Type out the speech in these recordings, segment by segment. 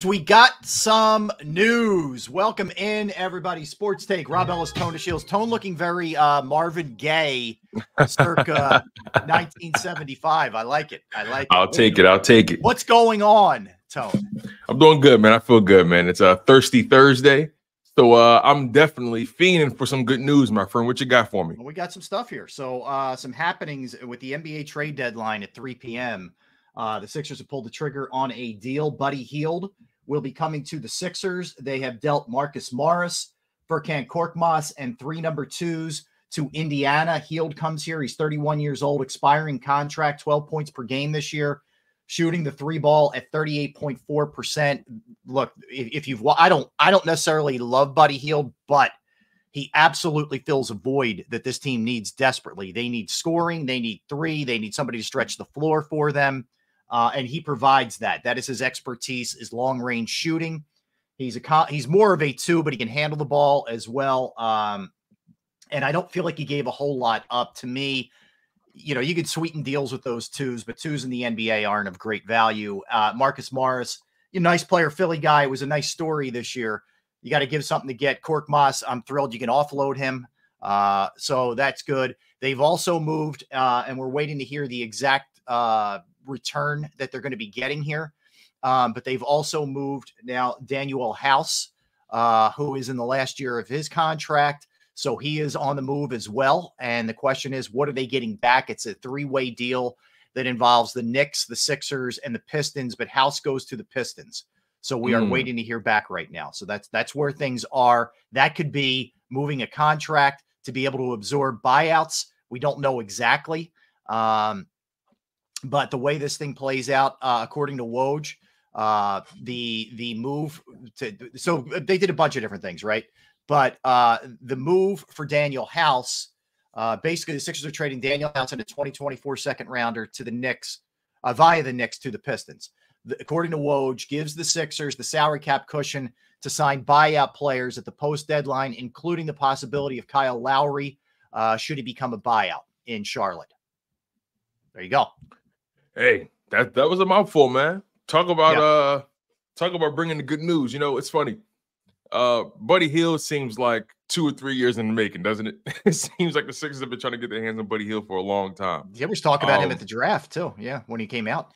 We got some news. Welcome in, everybody. Sports Take. Rob Ellis, Tone to Shields. Tone looking very Marvin Gaye, circa 1975. I like it. I like it. I'll take it. I'll take it. What's going on, Tone? I'm doing good, man. I feel good, man. It's a thirsty Thursday. So I'm definitely fiending for some good news, my friend. What you got for me? Well, we got some stuff here. So some happenings with the NBA trade deadline at 3 p.m. The Sixers have pulled the trigger on a deal. Buddy Hield will be coming to the Sixers. They have dealt Marcus Morris, Furkan Korkmaz, and 3 number 2s to Indiana. Hield comes here. He's 31 years old, expiring contract, 12 points per game this year, shooting the 3 ball at 38.4%. Look, if you've, I don't necessarily love Buddy Hield, but he absolutely fills a void that this team needs desperately. They need scoring. They need 3. They need somebody to stretch the floor for them. And he provides that. That is his expertise, is long-range shooting. He's more of a 2, but he can handle the ball as well. And I don't feel like he gave a whole lot up. To me, you know, you could sweeten deals with those 2s, but 2s in the NBA aren't of great value. Marcus Morris, a nice player, Philly guy. It was a nice story this year. You got to give something to get. Korkmaz, I'm thrilled you can offload him. So that's good. They've also moved, and we're waiting to hear the exact return that they're going to be getting here. But they've also moved now Daniel House, who is in the last year of his contract. So he is on the move as well. And the question is, what are they getting back? It's a 3-way deal that involves the Knicks, the Sixers, and the Pistons, but House goes to the Pistons. So we are waiting to hear back right now. So that's where things are. That could be moving a contract to be able to absorb buyouts. We don't know exactly. But the way this thing plays out, according to Woj, the move so they did a bunch of different things, right? But the move for Daniel House, basically the Sixers are trading Daniel House in a 2024 second rounder to the Knicks, via the Knicks to the Pistons. According to Woj, gives the Sixers the salary cap cushion to sign buyout players at the post deadline, including the possibility of Kyle Lowry, should he become a buyout in Charlotte. There you go. Hey, that was a mouthful, man. Talk about bringing the good news. You know, it's funny. Buddy Hield seems like 2 or 3 years in the making, doesn't it? It seems like the Sixers have been trying to get their hands on Buddy Hield for a long time. Yeah, we was talking about him at the draft too. Yeah, when he came out.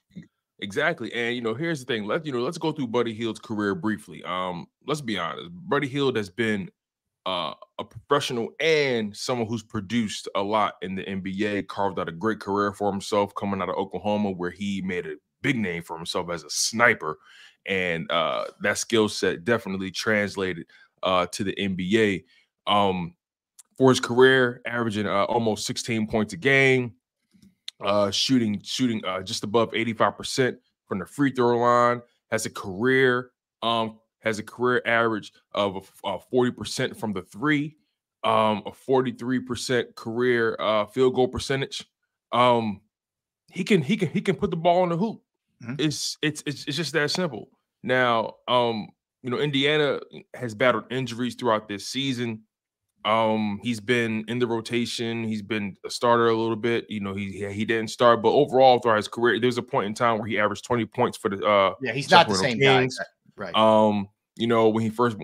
Exactly. And here's the thing. Let's go through Buddy Hield's career briefly. Let's be honest. Buddy Hield has been a professional and someone who's produced a lot in the NBA, carved out a great career for himself coming out of Oklahoma, where he made a big name for himself as a sniper. And that skill set definitely translated to the NBA. For his career, averaging almost 16 points a game, shooting just above 85% from the free throw line, has a career average of 40% from the 3, a 43% career field goal percentage. He can put the ball in the hoop. It's just that simple. Now, Indiana has battled injuries throughout this season. He's been in the rotation. He's been a starter a little bit. He didn't start, but overall throughout his career, there's a point in time where he averaged 20 points for the he's not the same Kings. guy. Right. When he first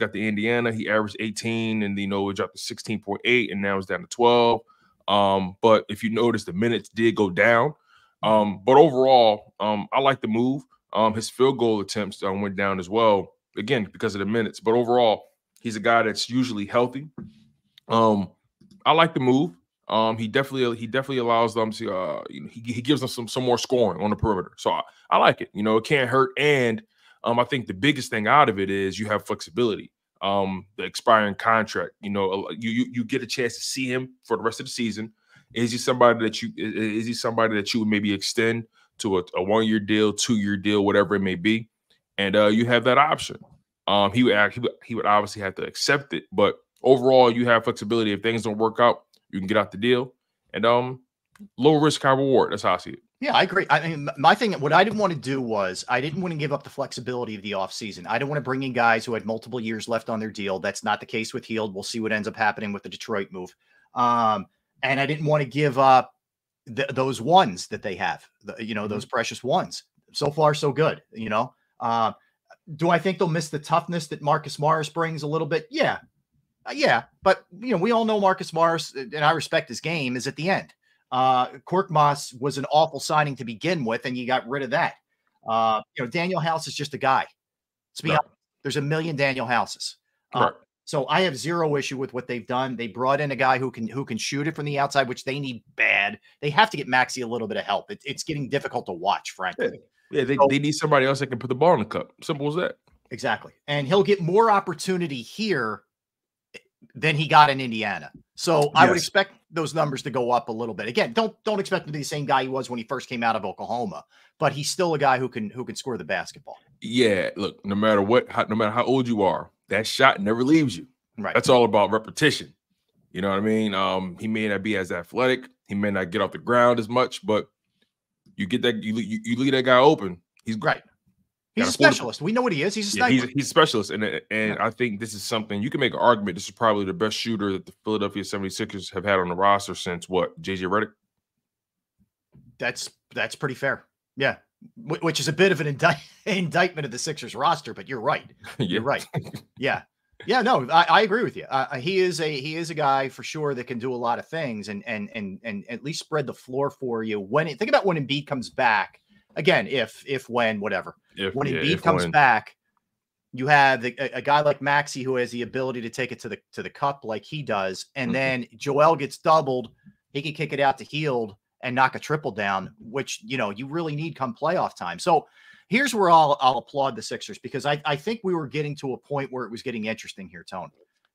got to Indiana, he averaged 18, and it dropped to 16.8, and now it's down to 12. But if you notice, the minutes did go down. But overall, I like the move. His field goal attempts went down as well, again, because of the minutes. But overall, he's a guy that's usually healthy. I like the move. He definitely allows them to he gives them some more scoring on the perimeter. So I like it. It can't hurt. And I think the biggest thing out of it is you have flexibility. The expiring contract. You get a chance to see him for the rest of the season. Is he somebody that you would maybe extend to a 1-year deal, 2-year deal, whatever it may be? And you have that option. He would obviously have to accept it, but overall, you have flexibility. If things don't work out, you can get out the deal, and low risk, high reward. That's how I see it. Yeah, I agree. I mean, my thing, what I didn't want to do was I didn't want to give up the flexibility of the offseason. I didn't want to bring in guys who had multiple years left on their deal. That's not the case with Hield. We'll see what ends up happening with the Detroit move. And I didn't want to give up those ones that they have, those precious ones. So far, so good. Do I think they'll miss the toughness that Marcus Morris brings a little bit? Yeah. Yeah. But, we all know Marcus Morris, and I respect his game, is at the end. Korkmaz was an awful signing to begin with, and you got rid of that. Daniel House is just a guy. Let's be honest. There's a million Daniel Houses. So I have zero issue with what they've done. They brought in a guy who can shoot it from the outside, which they need bad. They have to get Maxey a little bit of help. It's getting difficult to watch, frankly. Yeah, they need somebody else that can put the ball in the cup. Simple as that. Exactly. And he'll get more opportunity here than he got in Indiana. So I would expect those numbers to go up a little bit. Again, don't expect him to be the same guy he was when he first came out of Oklahoma, but he's still a guy who can score the basketball. Yeah, look, no matter how old you are, that shot never leaves you. Right. That's all about repetition. You know what I mean? He may not be as athletic. He may not get off the ground as much, but you get that you leave that guy open. He's right. He's a specialist. We know what he is. He's a sniper. He's a specialist. And I think this is something you can make an argument. This is probably the best shooter that the Philadelphia 76ers have had on the roster since what? JJ Redick? That's pretty fair. Yeah. Which is a bit of an indictment of the Sixers roster, but you're right. You're right. Yeah. Yeah, no, I agree with you. He is a guy for sure that can do a lot of things and at least spread the floor for you. Think about when Embiid comes back again, when Embiid comes back, you have a guy like Maxey who has the ability to take it to the cup like he does, and then Joel gets doubled. He can kick it out to Hield and knock a triple down, which you really need come playoff time. So here's where I'll applaud the Sixers, because I think we were getting to a point where it was getting interesting here, Tone,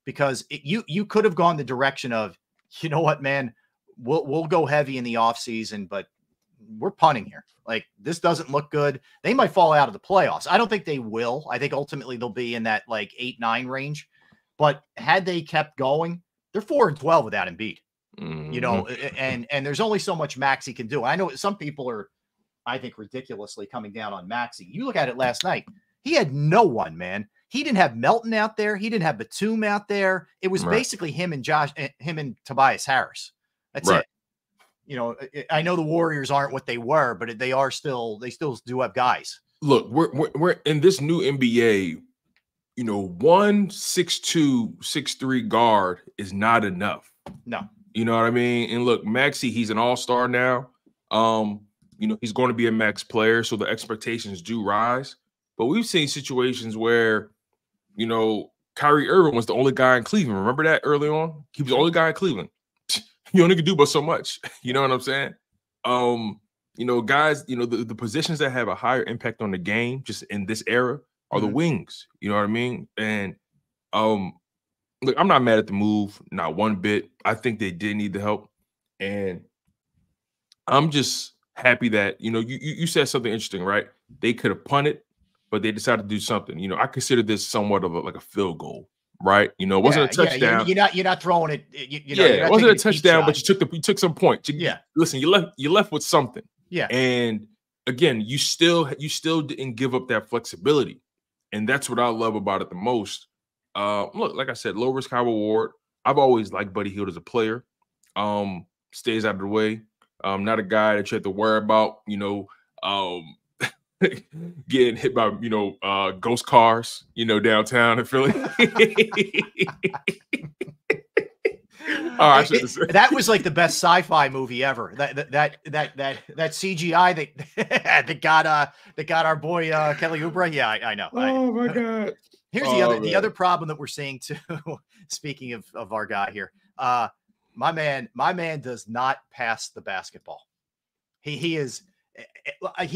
because you could have gone the direction of, you know what, man, we'll go heavy in the offseason, but we're punting here. Like, this doesn't look good. They might fall out of the playoffs. I don't think they will. I think ultimately they'll be in that like 8-9 range. But had they kept going, they're 4-12 without Embiid. And there's only so much Maxey can do. I know some people are, I think, ridiculously coming down on Maxey. You look at it last night. He had no one, man. He didn't have Melton out there. He didn't have Batum out there. It was basically him and Tobias Harris. That's it. I know the Warriors aren't what they were, but they still do have guys. Look, we're in this new NBA. 1 6'2", 6'3" guard is not enough. No. You know what I mean? And look, Maxey, he's an all-star now. He's going to be a max player, so the expectations do rise. But we've seen situations where, Kyrie Irving was the only guy in Cleveland. Remember that early on? He was the only guy in Cleveland. You only could do but so much. You know what I'm saying? Guys, the positions that have a higher impact on the game just in this era are the wings. You know what I mean? And look, I'm not mad at the move, not one bit. I think they did need the help. And I'm just happy that, you said something interesting, right? They could have punted, but they decided to do something. I consider this somewhat of a field goal, right? It wasn't a touchdown. You're not throwing it. It wasn't a touchdown, but you took some points. Listen, you left with something. Yeah. And again, you still didn't give up that flexibility. And that's what I love about it the most. Look, like I said, low risk, high reward. I've always liked Buddy Hield as a player. Stays out of the way. Not a guy that you have to worry about, getting hit by, ghost cars, downtown in Philly. That was like the best sci-fi movie ever. That CGI that got our boy Kelly Oubre. Yeah, I know. Oh my God. Here's the other problem that we're seeing too. Speaking of our guy here, my man does not pass the basketball. He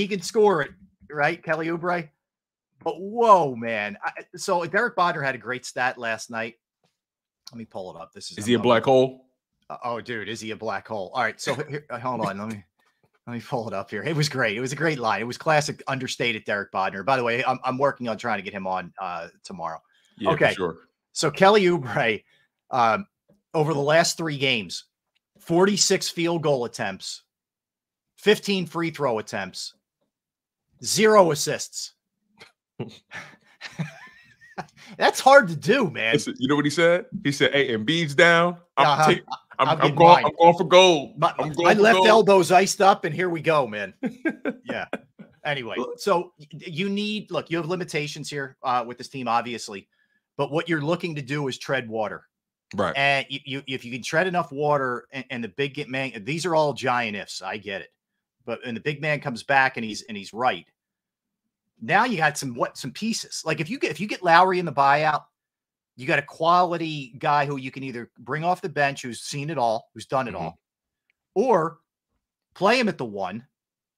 can score it, right, Kelly Oubre? But whoa, man! So Derek Bodner had a great stat last night. Let me pull it up. Is he a black hole? Oh, dude, is he a black hole? All right, so here, hold on. Let me pull it up here. It was great. It was a great line. It was classic understated Derek Bodner. By the way, I'm working on trying to get him on tomorrow. Yeah, okay, for sure. So Kelly Oubre, over the last 3 games, 46 field goal attempts, 15 free throw attempts, 0 assists. That's hard to do, man. Listen, you know what he said? He said, "Hey, Embiid's down. I'm going for gold. My left elbow's iced up, and here we go, man." Yeah. Anyway, so you need, look, you have limitations here with this team, obviously, but what you're looking to do is tread water. Right. And if you can tread enough water and the big man, these are all giant ifs. I get it. But when the big man comes back and he's right, now you got some pieces. Like if you get Lowry in the buyout, you got a quality guy who you can either bring off the bench, who's seen it all, who's done it all, or play him at the 1,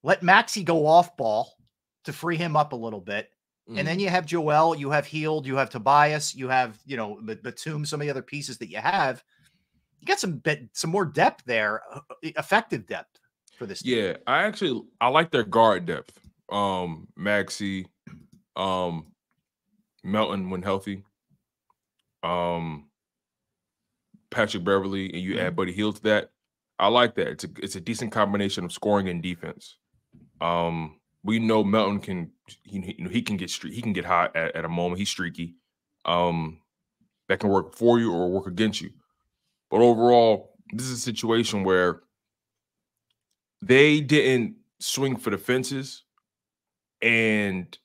let Maxey go off ball to free him up a little bit. And then you have Joel, you have Hield, you have Tobias, you have, Batum, some of the other pieces that you have. You got some more depth there, effective depth for this team. Yeah, I like their guard depth. Maxey, Melton when healthy, Patrick Beverly, and you add Buddy Hield to that. I like that. It's a decent combination of scoring and defense. We know Melton can he can get hot at a moment. He's streaky. That can work for you or work against you. But overall, this is a situation where they didn't swing for the fences, and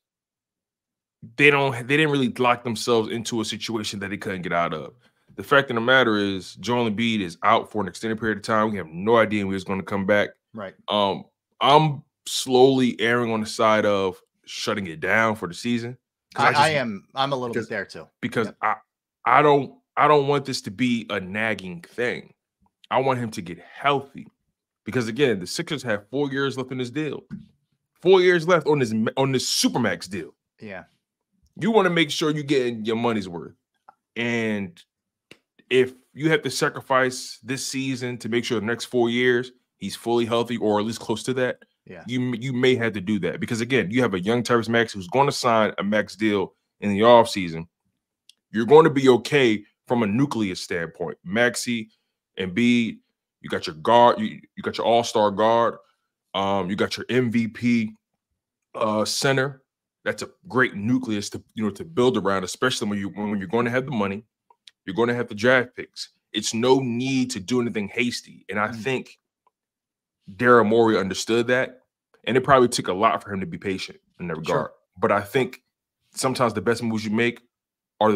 they didn't really lock themselves into a situation that they couldn't get out of. The fact of the matter is, Joel Embiid is out for an extended period of time. We have no idea when he's going to come back. Right. I'm slowly erring on the side of shutting it down for the season. I'm a little bit there too. Because I don't want this to be a nagging thing. I want him to get healthy. Because again, the Sixers have 4 years left in this deal. 4 years left on this Supermax deal. Yeah. You want to make sure you're getting your money's worth. And if you have to sacrifice this season to make sure the next 4 years he's fully healthy or at least close to that, you may have to do that. Because again, you have a young Tyrese Maxey who's going to sign a max deal in the offseason. You're going to be okay from a nucleus standpoint. Maxey, Embiid, you got your guard, you got your all-star guard, you got your MVP center. That's a great nucleus to build around, especially when you're going to have the money, you're going to have the draft picks. It's no need to do anything hasty. And I think Daryl Morey understood that, and it probably took a lot for him to be patient in that regard. Sure. But I think sometimes the best moves you make are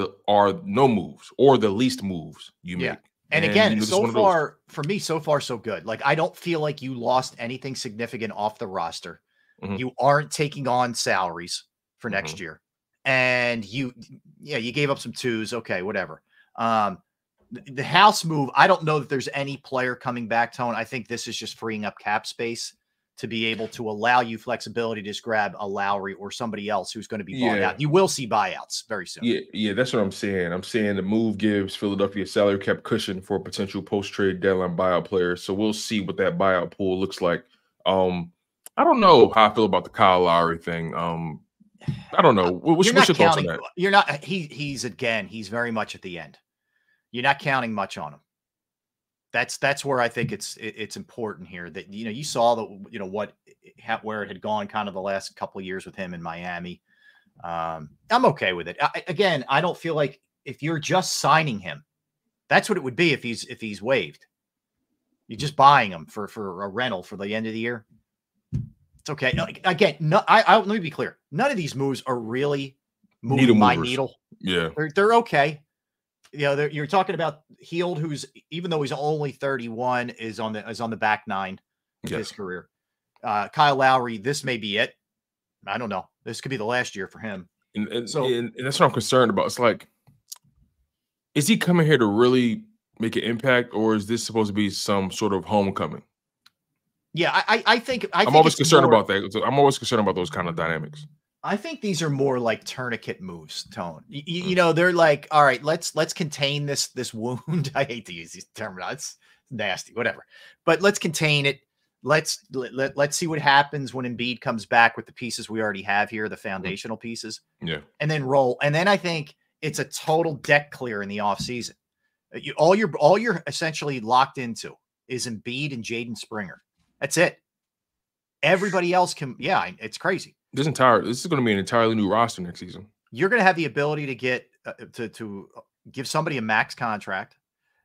no moves or the least moves you make. And again, so far, for me, so far, so good. Like, I don't feel like you lost anything significant off the roster. You aren't taking on salaries for next year. And you gave up some twos. Okay, whatever. The house move, I don't know that there's any player coming back, Tone. I think this is just freeing up cap space to be able to allow you flexibility to just grab a Lowry or somebody else who's going to be bought out. You will see buyouts very soon. Yeah, that's what I'm saying. I'm saying the move gives Philadelphia salary cap cushion for potential post-trade deadline buyout players. So we'll see what that buyout pool looks like. I don't know how I feel about the Kyle Lowry thing. I don't know. What's your thoughts on that? You're not. He's very much at the end. You're not counting much on him. That's where I think it's important here that, you saw where it had gone kind of the last couple of years with him in Miami. I'm okay with it. I don't feel like if you're just signing him, that's what it would be if he's waived. You're just buying him for a rental for the end of the year. It's okay. Again, let me be clear. None of these moves are really moving my needle. Yeah, they're okay. You're talking about Hield, who's, even though he's only 31, is on the back nine of his career. Kyle Lowry, this may be it. I don't know. This could be the last year for him. And that's what I'm concerned about. It's like, is he coming here to really make an impact, or is this supposed to be some sort of homecoming? Yeah, I think I'm always concerned about that. I'm always concerned about those kind of dynamics. I think these are more like tourniquet moves, Tone. They're like, all right, let's contain this wound. I hate to use these terms. It's nasty, whatever. But let's contain it. Let's see what happens when Embiid comes back with the pieces we already have here, the foundational pieces. Yeah. And then roll. And then I think it's a total deck clear in the offseason. All you're essentially locked into is Embiid and Jaden Springer. That's it. Everybody else can, it's crazy. This is going to be an entirely new roster next season. You're going to have the ability to get to give somebody a max contract.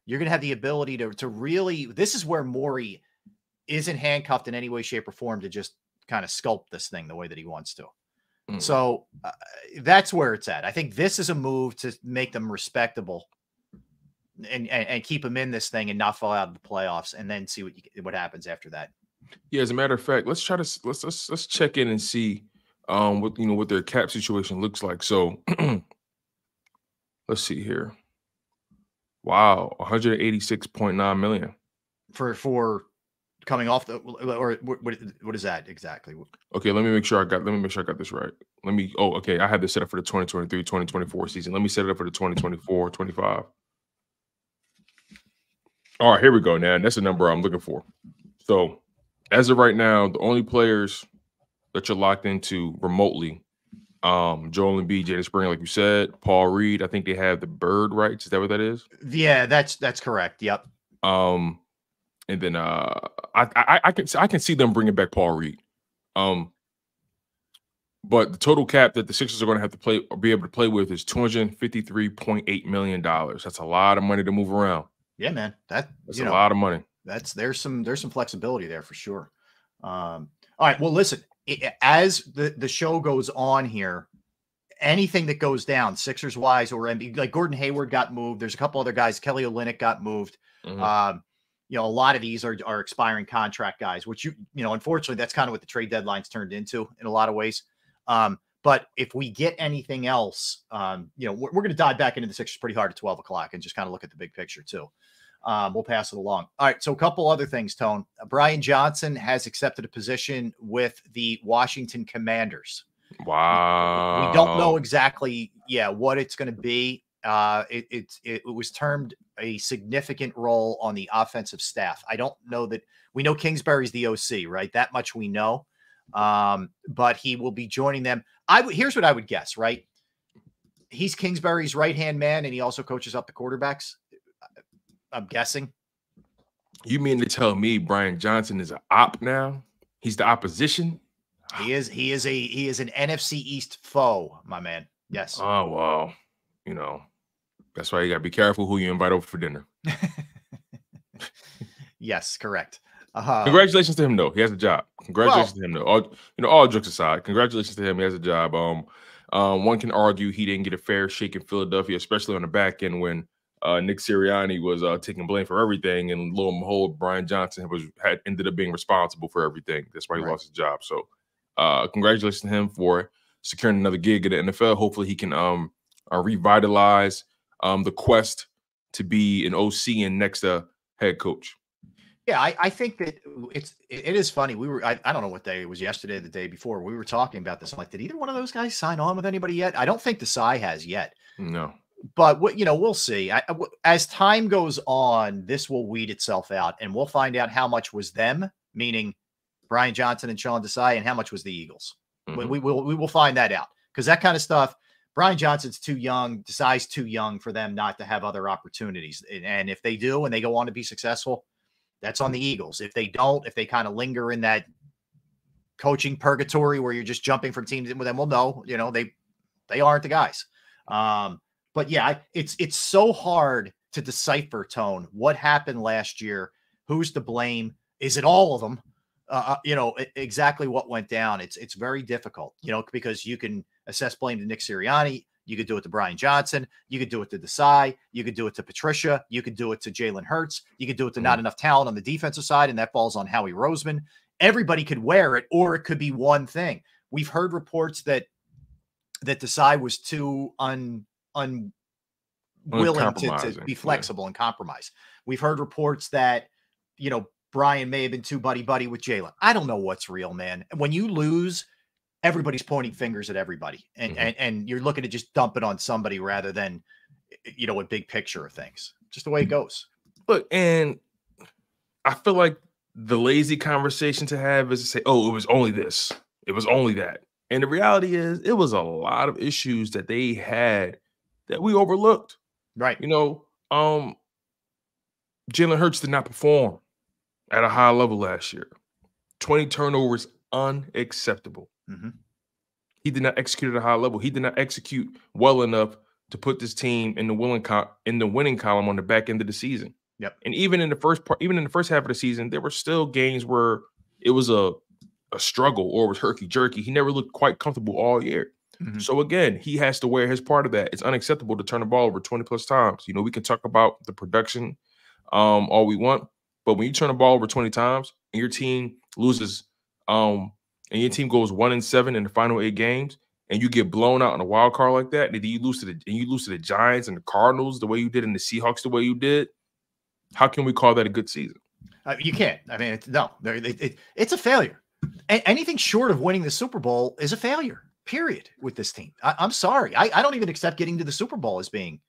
You're going to have the ability to really. This is where Morey isn't handcuffed in any way, shape, or form to just kind of sculpt this thing the way that he wants to. So that's where it's at. I think this is a move to make them respectable and keep them in this thing and not fall out of the playoffs, and then see what happens after that. Yeah, as a matter of fact, let's check in and see what their cap situation looks like. So let's see here. Wow, 186.9 million for coming off the, or what is that exactly? Okay, let me make sure I got this right. Okay, I had this set up for the 2023-2024 season. Let me set it up for the 2024-25. All right, here we go. Now that's the number I'm looking for. So as of right now, the only players that you're locked into remotely, Joel Embiid, Jalen Springer, like you said, Paul Reed. I think they have the bird rights. Is that what that is? Yeah, that's correct. Yep. And then I can see them bringing back Paul Reed. But the total cap that the Sixers are going to have to be able to play with is $253.8 million. That's a lot of money to move around. Yeah, man. That's a lot of money. There's some flexibility there for sure. All right. Well, listen, as the show goes on here, anything that goes down, Sixers wise or NBA, like Gordon Hayward got moved. There's a couple other guys. Kelly Olynyk got moved. A lot of these are expiring contract guys, which unfortunately, that's kind of what the trade deadline's turned into in a lot of ways. But if we get anything else, we're going to dive back into the Sixers pretty hard at 12 o'clock and just kind of look at the big picture too. We'll pass it along. All right. So a couple other things, Tone. Brian Johnson has accepted a position with the Washington Commanders. Wow. We don't know exactly, what it's going to be. It was termed a significant role on the offensive staff. I don't know that we know Kingsbury's the OC, right? That much we know. But he will be joining them. Here's what I would guess, right? He's Kingsbury's right-hand man, and he also coaches up the quarterbacks. I'm guessing. You mean to tell me Brian Johnson is an op now? He's the opposition? He is an NFC East foe, my man. Yes. Oh, wow. That's why you got to be careful who you invite over for dinner. Yes, correct. Congratulations to him, though. He has a job. Congratulations to him, though. All jokes aside, congratulations to him. He has a job. One can argue he didn't get a fair shake in Philadelphia, especially on the back end when Nick Sirianni was taking blame for everything, and lo and behold, Brian Johnson had ended up being responsible for everything. That's why he lost his job. So, congratulations to him for securing another gig at the NFL. Hopefully, he can revitalize the quest to be an OC and next head coach. Yeah, I think that it is funny. I don't know what day it was, yesterday or the day before. We were talking about this. I'm like, did either one of those guys sign on with anybody yet? I don't think Desai has yet. No. But we'll see. As time goes on, this will weed itself out, and we'll find out how much was them, meaning Brian Johnson and Sean Desai, and how much was the Eagles. Mm-hmm. We will find that out, because that kind of stuff. Brian Johnson's too young. Desai's too young for them not to have other opportunities. And if they do and they go on to be successful, that's on the Eagles. If they don't, if they kind of linger in that coaching purgatory where you're just jumping from teams in with them, well, no, they aren't the guys. But yeah, it's so hard to decipher, Tone, what happened last year, who's to blame, is it all of them? Exactly what went down. It's very difficult, because you can assess blame to Nick Sirianni. You could do it to Brian Johnson. You could do it to Desai. You could do it to Patricia. You could do it to Jalen Hurts. You could do it to not enough talent on the defensive side, and that falls on Howie Roseman. Everybody could wear it, or it could be one thing. We've heard reports that Desai was too unwilling to be flexible and compromise. We've heard reports that, Brian may have been too buddy-buddy with Jalen. I don't know what's real, man. When you lose, everybody's pointing fingers at everybody, and you're looking to just dump it on somebody rather than, a big picture of things. Just the way it goes. Look, and I feel like the lazy conversation to have is to say, oh, it was only this. It was only that. And the reality is it was a lot of issues that they had that we overlooked. Right. Jalen Hurts did not perform at a high level last year. 20 turnovers, unacceptable. Mm-hmm. He did not execute at a high level. He did not execute well enough to put this team in the winning column on the back end of the season. Yep. And even in the first half of the season, there were still games where it was a a struggle or was herky jerky. He never looked quite comfortable all year. So again, he has to wear his part of that. It's unacceptable to turn the ball over 20+ times. You know, we can talk about the production all we want, but when you turn the ball over 20 times and your team loses, and your team goes 1-7 in the final 8 games, and you get blown out in a wild card like that, and then you lose to the Giants and the Cardinals the way you did, and the Seahawks the way you did, how can we call that a good season? You can't. I mean, it's a failure. Anything short of winning the Super Bowl is a failure. Period. With this team, I'm sorry. I don't even accept getting to the Super Bowl as being.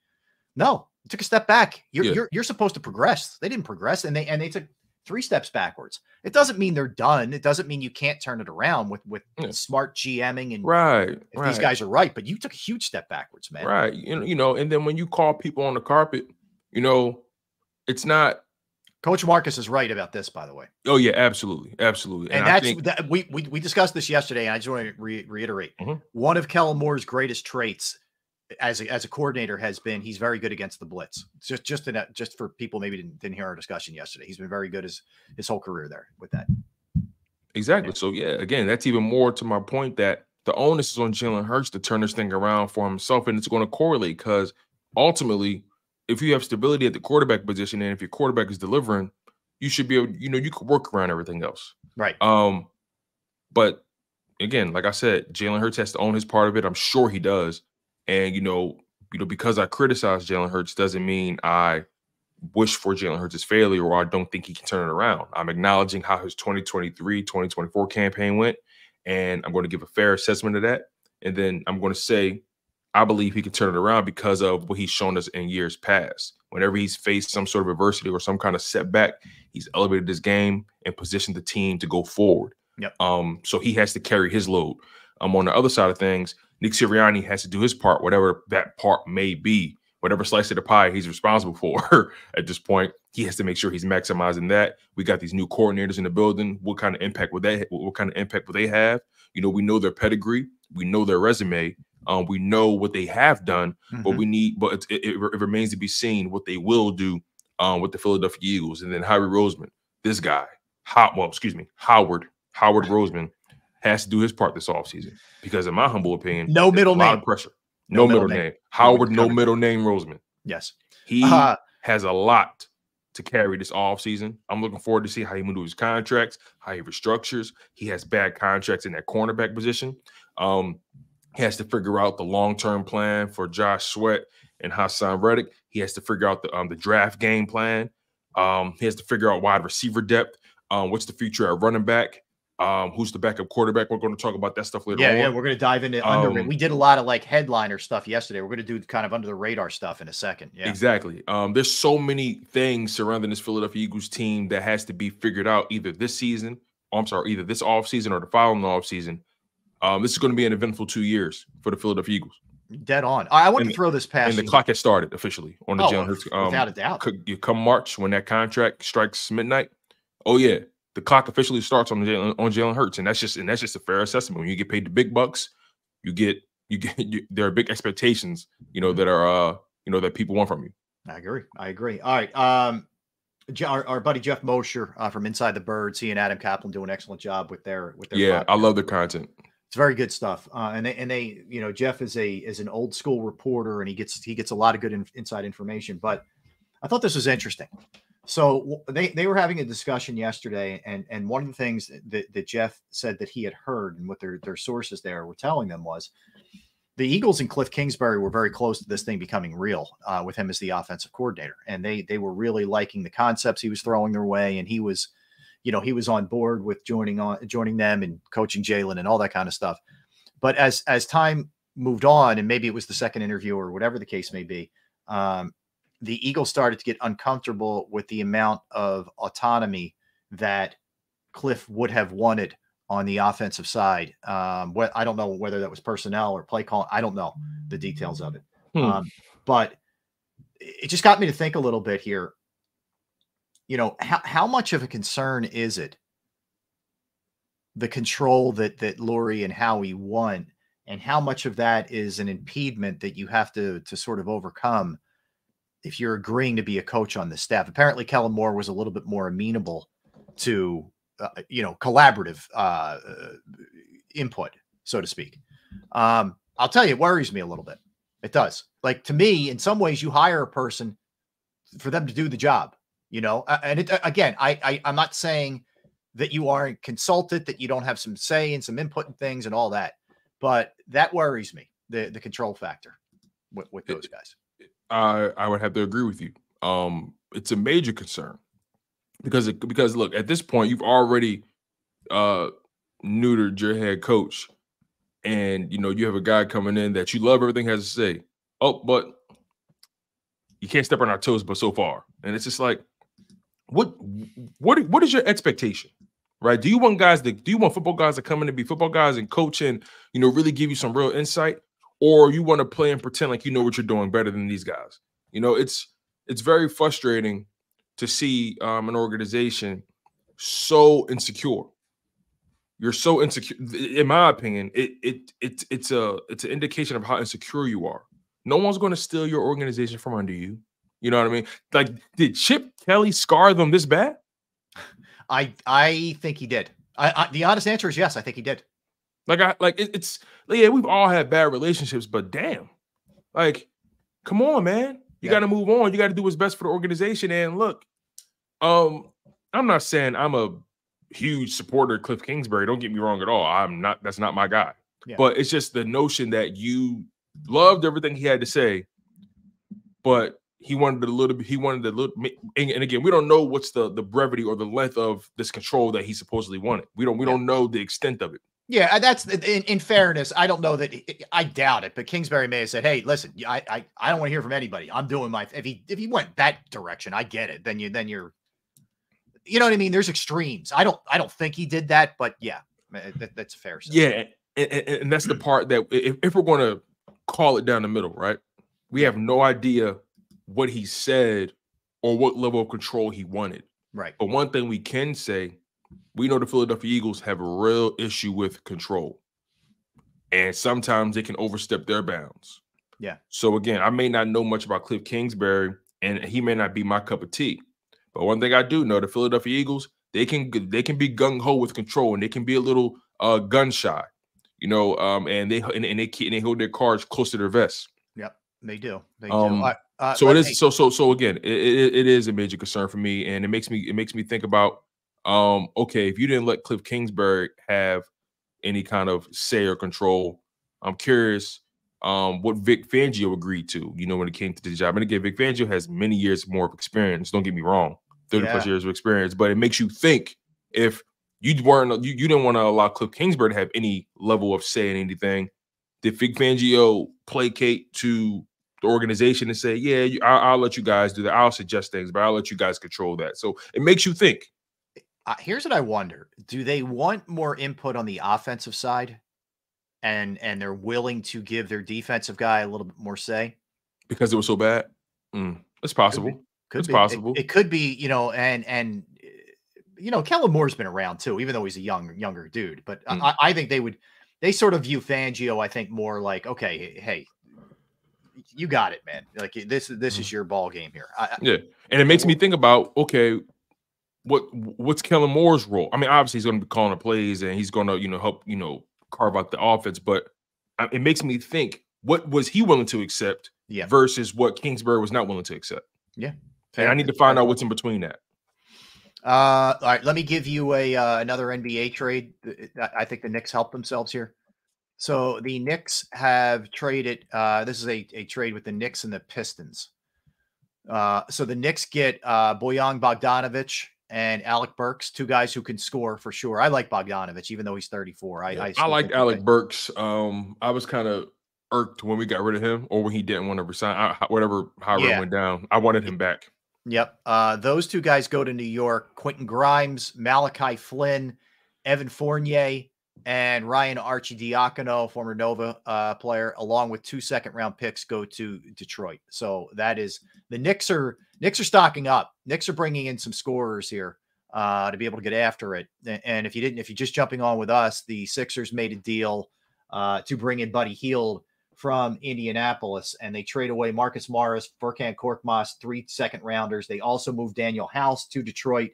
No, you took a step back. You're supposed to progress. They didn't progress, and they took 3 steps backwards. It doesn't mean they're done. It doesn't mean you can't turn it around with smart GMing and these guys are right. But you took a huge step backwards, man. Right. You know, and then when you call people on the carpet, you know, it's not. Coach Marcus is right about this, by the way. Oh yeah, absolutely, absolutely. And we discussed this yesterday, and I just want to reiterate one of Kellen Moore's greatest traits as a coordinator has been he's very good against the blitz. Just for people maybe didn't hear our discussion yesterday, he's been very good his whole career there with that. Exactly. So yeah, again, that's even more to my point that the onus is on Jalen Hurts to turn this thing around for himself, and it's going to correlate because ultimately, if you have stability at the quarterback position and if your quarterback is delivering, you should be able, you know, you could work around everything else. Right. But again, like I said, Jalen Hurts has to own his part of it. I'm sure he does. And, you know, because I criticize Jalen Hurts doesn't mean I wish for Jalen Hurts' failure or I don't think he can turn it around. I'm acknowledging how his 2023-2024 campaign went, and I'm going to give a fair assessment of that. And then I'm going to say, I believe he can turn it around because of what he's shown us in years past. Whenever he's faced some sort of adversity or some kind of setback, he's elevated his game and positioned the team to go forward. Yep. So he has to carry his load. On the other side of things, Nick Sirianni has to do his part, whatever that part may be, whatever slice of the pie he's responsible for at this point. He has to make sure he's maximizing that. We got these new coordinators in the building. What kind of impact will they have? You know, we know their pedigree, we know their resume. We know what they have done, but it remains to be seen what they will do with the Philadelphia Eagles. And then Howard Roseman, this guy, Howard Roseman has to do his part this offseason because in my humble opinion, no middle name. A lot of pressure. No middle name. Howard, no middle name Roseman. Yes. He has a lot to carry this offseason. I'm looking forward to see how he maneuvers contracts, how he restructures. He has bad contracts in that cornerback position. He has to figure out the long-term plan for Josh Sweat and Hassan Reddick. He has to figure out the draft game plan. He has to figure out wide receiver depth. What's the future at running back? Who's the backup quarterback? We're going to talk about that stuff later on. Yeah, we're going to dive into under it. We did a lot of like headliner stuff yesterday. We're going to do kind of under the radar stuff in a second. Yeah, exactly. There's so many things surrounding this Philadelphia Eagles team that has to be figured out either this season, either this offseason or the following offseason. This is going to be an eventful 2 years for the Philadelphia Eagles. Dead on. I want to throw this past you. And the clock has started officially on the Jalen Hurts. Without a doubt. Come March, when that contract strikes midnight, oh yeah, the clock officially starts on Jalen Hurts, and that's just a fair assessment. When you get paid the big bucks, there are big expectations, you know, that are that people want from you. I agree. All right. Our buddy Jeff Mosher from Inside the Birds, he and Adam Kaplan do an excellent job with their podcast. I love their content. It's very good stuff. And they, you know, Jeff is an old school reporter, and he gets a lot of good inside information. But I thought this was interesting. So they were having a discussion yesterday, and one of the things that Jeff said that he had heard and what their sources there were telling them was the Eagles and Kliff Kingsbury were very close to this thing becoming real with him as the offensive coordinator, and they were really liking the concepts he was throwing their way, and he was on board with joining them and coaching Jalen and all that kind of stuff. But as time moved on, and maybe it was the second interview or whatever the case may be, the Eagles started to get uncomfortable with the amount of autonomy that Kliff would have wanted on the offensive side. I don't know whether that was personnel or play call. I don't know the details of it. But it just got me to think a little bit here. You know, how much of a concern is it, the control that Lurie and Howie want, and how much of that is an impediment that you have to sort of overcome if you're agreeing to be a coach on the staff? Apparently Kellen Moore was a little bit more amenable to collaborative input, so to speak. I'll tell you, it worries me a little bit. It does. Like, to me, in some ways, you hire a person for them to do the job, and I'm not saying that you aren't consulted, that you don't have some say and some input in things and all that, but that worries me, the control factor with those guys. I would have to agree with you. It's a major concern because look, at this point, you've already neutered your head coach, and you have a guy coming in that you love everything he has to say. Oh, but you can't step on our toes, but so far, and it's just like, what is your expectation, right? Do you want football guys to come in and be football guys and coach and really give you some real insight, or you want to play and pretend like you know what you're doing better than these guys? It's very frustrating to see an organization so insecure. You're so insecure. In my opinion, it's an indication of how insecure you are. No one's going to steal your organization from under you. You know what I mean? Like, did Chip Kelly scar them this bad? I think he did. The honest answer is yes. I think he did. We've all had bad relationships, but damn, like, come on, man. You got to move on. You got to do what's best for the organization. And look, I'm not saying I'm a huge supporter of Kliff Kingsbury. Don't get me wrong at all. I'm not. That's not my guy. Yeah. But it's just the notion that you loved everything he had to say, but he wanted a little bit. And again, we don't know what's the brevity or the length of this control that he supposedly wanted. We don't know the extent of it. Yeah, that's in fairness. I don't know that. I doubt it. But Kingsbury may have said, "Hey, listen, I don't want to hear from anybody. I'm doing my." If he went that direction, I get it. Then you're, you know what I mean. There's extremes. I don't think he did that, but yeah, that's a fair. Yeah, and that's the part that if we're going to call it down the middle, right? We have no idea what he said or what level of control he wanted. Right. But one thing we can say, we know the Philadelphia Eagles have a real issue with control. And sometimes they can overstep their bounds. Yeah. So again, I may not know much about Kliff Kingsbury, and he may not be my cup of tea. But one thing I do know, the Philadelphia Eagles, they can be gung-ho with control, and they can be a little gun shy, and they hold their cards close to their vests. Yep, they do. They do. So it is. So again, it is a major concern for me, and it makes me think about, okay, if you didn't let Kliff Kingsbury have any kind of say or control, I'm curious what Vic Fangio agreed to, when it came to the job. And again, Vic Fangio has many years more of experience. Don't get me wrong, 30 plus years of experience, but it makes you think, if you didn't want to allow Kliff Kingsbury to have any level of say in anything, did Vic Fangio placate to the organization and say, yeah, I'll let you guys do that. I'll suggest things, but I'll let you guys control that. So it makes you think. Here's what I wonder. Do they want more input on the offensive side, and they're willing to give their defensive guy a little bit more say? Because it was so bad? It's possible. It's possible. It could be, and Kellen Moore's been around too, even though he's a younger dude. But I think they sort of view Fangio, I think, more like, okay, hey, you got it, man. Like, this is your ball game here. Yeah. And it makes me think about, okay, what's Kellen Moore's role? I mean, obviously he's going to be calling the plays and he's going to, help, carve out the offense. But it makes me think, what was he willing to accept versus what Kingsbury was not willing to accept? Yeah. And I need to find out what's in between that. All right, let me give you another NBA trade. I think the Knicks helped themselves here. So the Knicks have traded. This is a trade with the Knicks and the Pistons. So the Knicks get Bojan Bogdanovic and Alec Burks, two guys who can score for sure. I like Bogdanovic, even though he's 34. I like Alec Burks. I was kind of irked when we got rid of him, or when he didn't want to resign. However it went down, I wanted him back. Yep. Those two guys go to New York. Quentin Grimes, Malachi Flynn, Evan Fournier, and Ryan Arcidiacono, former Nova player, along with 2 second-round picks, go to Detroit. So that is the Knicks are stocking up. Knicks are bringing in some scorers here to be able to get after it. And if you're just jumping on with us, the Sixers made a deal to bring in Buddy Hield from Indianapolis, and they trade away Marcus Morris, Furkan Korkmaz, 3 second-rounders. They also moved Daniel House to Detroit.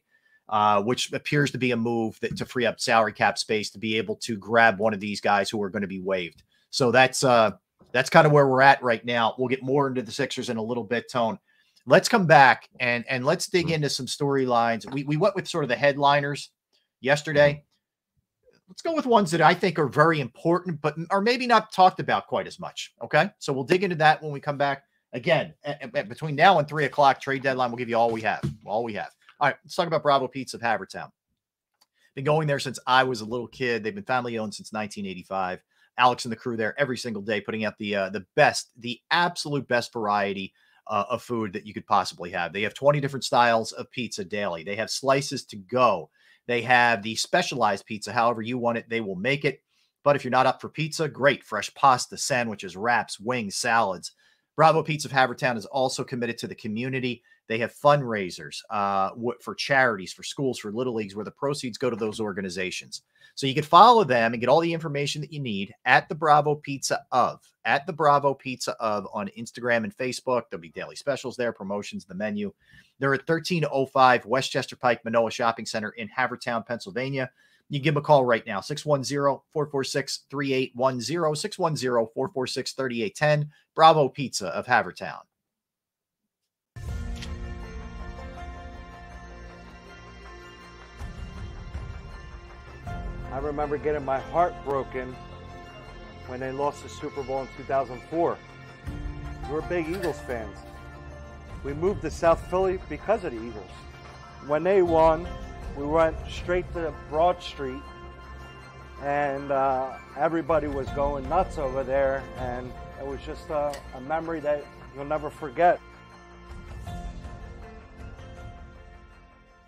which appears to be a move to free up salary cap space to be able to grab one of these guys who are going to be waived. So that's kind of where we're at right now. We'll get more into the Sixers in a little bit, Tone. Let's come back and let's dig into some storylines. We went with sort of the headliners yesterday. Let's go with ones that I think are very important, but are maybe not talked about quite as much. Okay. So we'll dig into that when we come back. Again, between now and 3 o'clock trade deadline, we'll give you all we have. All right. Let's talk about Bravo Pizza of Havertown. Been going there since I was a little kid. They've been family owned since 1985. Alex and the crew there every single day, putting out the absolute best variety of food that you could possibly have. They have 20 different styles of pizza daily. They have slices to go. They have the specialized pizza. However you want it, they will make it. But if you're not up for pizza, great. Fresh pasta, sandwiches, wraps, wings, salads. Bravo Pizza of Havertown is also committed to the community. They have fundraisers for charities, for schools, for little leagues, where the proceeds go to those organizations. So you can follow them and get all the information that you need at the Bravo Pizza of, on Instagram and Facebook. There'll be daily specials there, promotions, the menu. They're at 1305 Westchester Pike, Manoa Shopping Center in Havertown, Pennsylvania. You can give them a call right now, 610-446-3810, 610-446-3810, Bravo Pizza of Havertown. I remember getting my heart broken when they lost the Super Bowl in 2004. We're big Eagles fans. We moved to South Philly because of the Eagles. When they won, we went straight to Broad Street, and everybody was going nuts over there, and it was just a memory that you'll never forget.